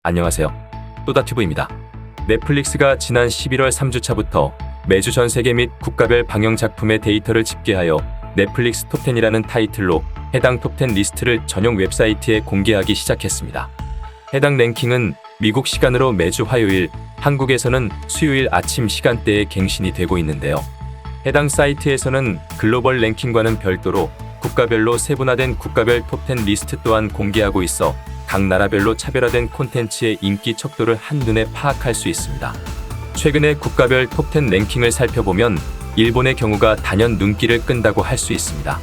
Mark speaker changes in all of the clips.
Speaker 1: 안녕하세요. 또다튜브입니다. 넷플릭스가 지난 11월 3주차부터 매주 전 세계 및 국가별 방영 작품의 데이터를 집계하여 넷플릭스 톱10이라는 타이틀로 해당 톱10 리스트를 전용 웹사이트에 공개하기 시작했습니다. 해당 랭킹은 미국 시간으로 매주 화요일, 한국에서는 수요일 아침 시간대에 갱신이 되고 있는데요. 해당 사이트에서는 글로벌 랭킹과는 별도로 국가별로 세분화된 국가별 톱10 리스트 또한 공개하고 있어 각 나라별로 차별화된 콘텐츠의 인기 척도를 한눈에 파악할 수 있습니다. 최근에 국가별 톱10 랭킹을 살펴보면 일본의 경우가 단연 눈길을 끈다고 할 수 있습니다.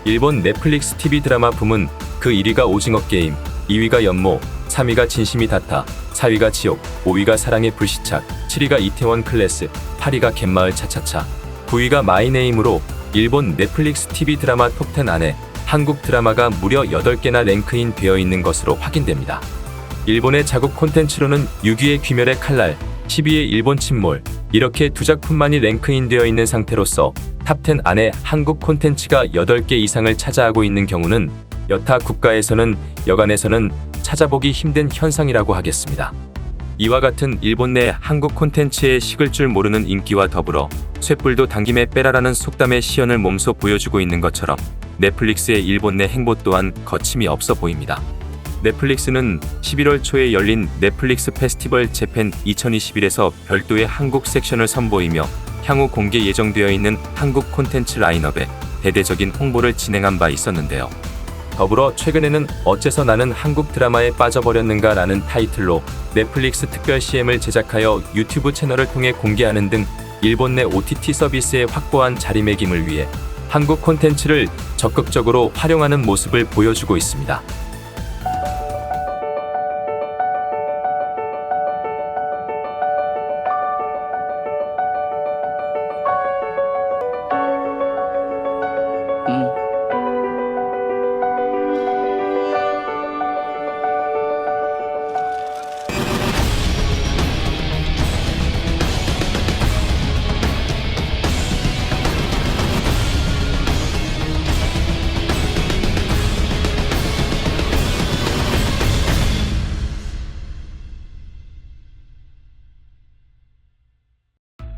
Speaker 1: 일본 넷플릭스 TV 드라마 부문 그 1위가 오징어 게임, 2위가 연모, 3위가 진심이 닿다, 4위가 지옥, 5위가 사랑의 불시착, 7위가 이태원 클래스, 8위가 갯마을 차차차, 9위가 마이네임으로 일본 넷플릭스 TV 드라마 톱10 안에 한국 드라마가 무려 8개나 랭크인 되어 있는 것으로 확인됩니다. 일본의 자국 콘텐츠로는 6위의 귀멸의 칼날, 10위의 일본 침몰, 이렇게 두 작품만이 랭크인 되어 있는 상태로서 탑10 안에 한국 콘텐츠가 8개 이상을 차지하고 있는 경우는 여타 국가에서는 여간에서는 찾아보기 힘든 현상이라고 하겠습니다. 이와 같은 일본 내 한국 콘텐츠에 식을 줄 모르는 인기와 더불어 쇳불도 당김에 빼라라는 속담의 시연을 몸소 보여주고 있는 것처럼 넷플릭스의 일본 내 행보 또한 거침이 없어 보입니다. 넷플릭스는 11월 초에 열린 넷플릭스 페스티벌 재팬 2021에서 별도의 한국 섹션을 선보이며 향후 공개 예정되어 있는 한국 콘텐츠 라인업에 대대적인 홍보를 진행한 바 있었는데요. 더불어 최근에는 어째서 나는 한국 드라마에 빠져버렸는가 라는 타이틀로 넷플릭스 특별 CM을 제작하여 유튜브 채널을 통해 공개하는 등 일본 내 OTT 서비스의 확고한 자리매김을 위해 한국 콘텐츠를 적극적으로 활용하는 모습을 보여주고 있습니다.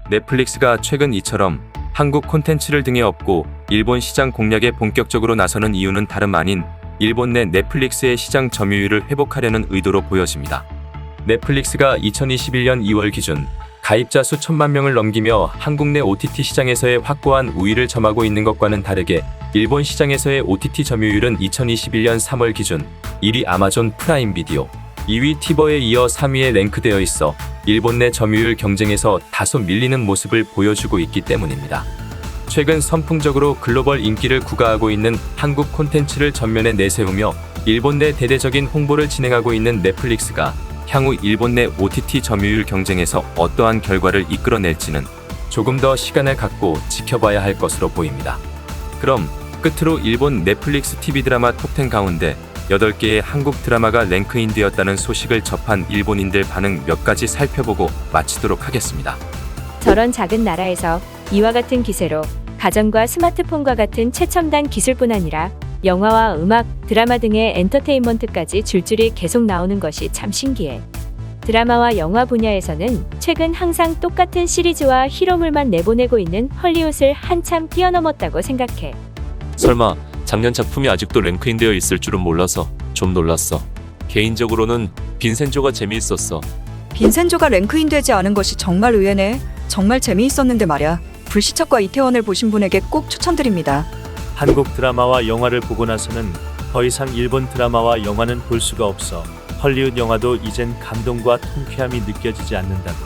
Speaker 1: 넷플릭스가 최근 이처럼 한국 콘텐츠를 등에 업고 일본 시장 공략에 본격적으로 나서는 이유는 다름 아닌 일본 내 넷플릭스의 시장 점유율을 회복하려는 의도로 보여집니다. 넷플릭스가 2021년 2월 기준 가입자 수 1,000만 명을 넘기며 한국 내 OTT 시장에서의 확고한 우위를 점하고 있는 것과는 다르게 일본 시장에서의 OTT 점유율은 2021년 3월 기준 1위 아마존 프라임 비디오, 2위 티버에 이어 3위에 랭크되어 있어 일본 내 점유율 경쟁에서 다소 밀리는 모습을 보여주고 있기 때문입니다. 최근 선풍적으로 글로벌 인기를 구가하고 있는 한국 콘텐츠를 전면에 내세우며 일본 내 대대적인 홍보를 진행하고 있는 넷플릭스가 향후 일본 내 OTT 점유율 경쟁에서 어떠한 결과를 이끌어낼지는 조금 더 시간을 갖고 지켜봐야 할 것으로 보입니다. 그럼 끝으로 일본 넷플릭스 TV 드라마 톱10 가운데 8개의 한국 드라마가 랭크인 되었다는 소식을 접한 일본인들 반응 몇 가지 살펴보고 마치도록 하겠습니다.
Speaker 2: 저런 작은 나라에서 이와 같은 기세로 가전과 스마트폰과 같은 최첨단 기술뿐 아니라 영화와 음악, 드라마 등의 엔터테인먼트까지 줄줄이 계속 나오는 것이 참 신기해. 드라마와 영화 분야에서는 최근 항상 똑같은 시리즈와 히로물만 내보내고 있는 헐리우드를 한참 뛰어넘었다고 생각해.
Speaker 3: 설마 작년 작품이 아직도 랭크인되어 있을 줄은 몰라서 좀 놀랐어. 개인적으로는 빈센조가 재미있었어.
Speaker 4: 빈센조가 랭크인 되지 않은 것이 정말 의외네. 정말 재미있었는데 말야. 불시착과 이태원을 보신 분에게 꼭 추천드립니다.
Speaker 5: 한국 드라마와 영화를 보고 나서는 더 이상 일본 드라마와 영화는 볼 수가 없어. 헐리우드 영화도 이젠 감동과 통쾌함이 느껴지지 않는다고.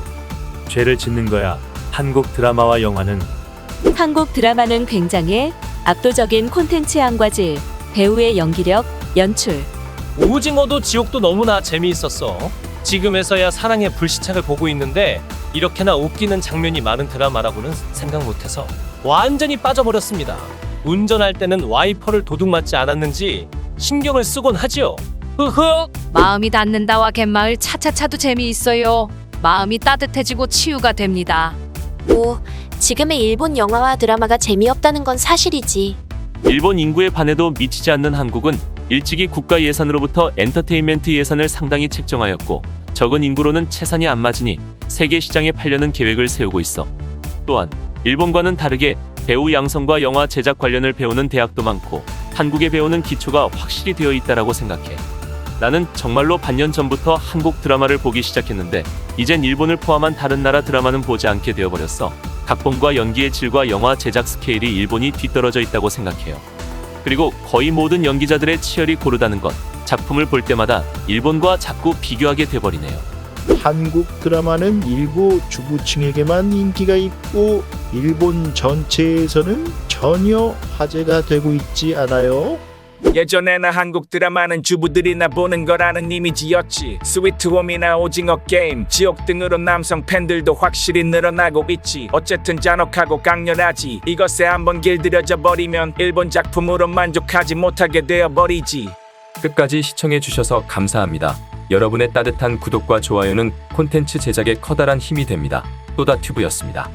Speaker 5: 죄를 짓는 거야. 한국 드라마와 영화는.
Speaker 2: 한국 드라마는 굉장해. 압도적인 콘텐츠향과 질, 배우의 연기력, 연출.
Speaker 6: 오징어도 지옥도 너무나 재미있었어. 지금에서야 사랑의 불시착을 보고 있는데 이렇게나 웃기는 장면이 많은 드라마라고는 생각 못해서 완전히 빠져버렸습니다. 운전할 때는 와이퍼를 도둑맞지 않았는지 신경을 쓰곤 하지요. 흐흐.
Speaker 7: 마음이 닿는다와 갯마을 차차차도 재미있어요. 마음이 따뜻해지고 치유가 됩니다.
Speaker 8: 오, 지금의 일본 영화와 드라마가 재미없다는 건 사실이지.
Speaker 3: 일본 인구에 반해도 미치지 않는 한국은 일찍이 국가 예산으로부터 엔터테인먼트 예산을 상당히 책정하였고 적은 인구로는 채산이 안 맞으니 세계 시장에 팔려는 계획을 세우고 있어. 또한 일본과는 다르게 배우 양성과 영화 제작 관련을 배우는 대학도 많고 한국에 배우는 기초가 확실히 되어 있다라고 생각해. 나는 정말로 반년 전부터 한국 드라마를 보기 시작했는데 이젠 일본을 포함한 다른 나라 드라마는 보지 않게 되어버렸어. 각본과 연기의 질과 영화 제작 스케일이 일본이 뒤떨어져 있다고 생각해요. 그리고 거의 모든 연기자들의 치열이 고르다는 것, 작품을 볼 때마다 일본과 자꾸 비교하게 돼버리네요.
Speaker 9: 한국 드라마는 일부 주부층에게만 인기가 있고 일본 전체에서는 전혀 화제가 되고 있지 않아요.
Speaker 10: 예전에는 한국 드라마는 주부들이나 보는 거라는 이미지였지. 스위트홈이나 오징어 게임, 지옥 등으로 남성 팬들도 확실히 늘어나고 있지. 어쨌든 잔혹하고 강렬하지. 이것에 한번 길들여져 버리면 일본 작품으로 만족하지 못하게 되어버리지.
Speaker 1: 끝까지 시청해 주셔서 감사합니다. 여러분의 따뜻한 구독과 좋아요는 콘텐츠 제작에 커다란 힘이 됩니다. 또다튜브였습니다.